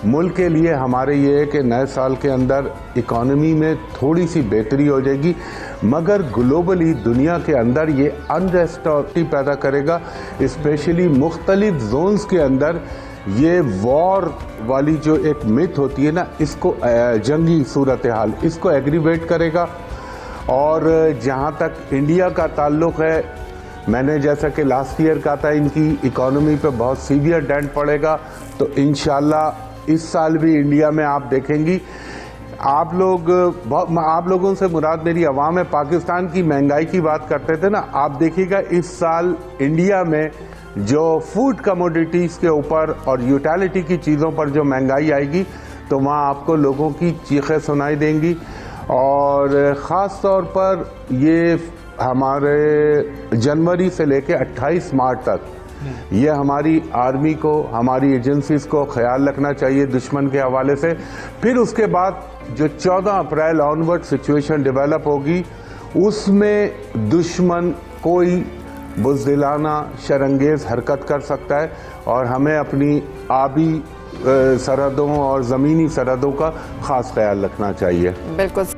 ملک کے لیے ہمارے یہ ہے کہ نئے سال کے اندر اکانومی میں تھوڑی سی بہتری ہو جائے گی، مگر گلوبلی دنیا کے اندر یہ انریسٹ پیدا کرے گا، اسپیشلی مختلف زونز کے اندر یہ وار والی جو ایک مت ہوتی ہے نا، اس کو جنگی صورتحال اس کو ایگریویٹ کرے گا۔ اور جہاں تک انڈیا کا تعلق ہے، میں نے جیسا کہ لاسٹ ایئر کہا تھا ان کی اکانومی پہ بہت سیویئر ڈینٹ پڑے گا، تو انشاءاللہ اس سال بھی انڈیا میں آپ دیکھیں گی، آپ لوگوں سے مراد میری عوام ہے، پاکستان کی مہنگائی کی بات کرتے تھے نا، آپ دیکھیے گا اس سال انڈیا میں جو فوڈ کموڈیٹیز کے اوپر اور یوٹیلیٹی کی چیزوں پر جو مہنگائی آئے گی تو وہاں آپ کو لوگوں کی چیخیں سنائی دیں گی، اور خاص طور پر یہ ہمارے جنوری سے لے کے 28 مارچ تک یہ ہماری آرمی کو، ہماری ایجنسیز کو خیال رکھنا چاہیے دشمن کے حوالے سے۔ پھر اس کے بعد جو 14 اپریل آنورڈ سچویشن ڈیولپ ہوگی، اس میں دشمن کوئی بزدلانہ شرانگیز حرکت کر سکتا ہے، اور ہمیں اپنی آبی سرحدوں اور زمینی سرحدوں کا خاص خیال رکھنا چاہیے۔ بالکل۔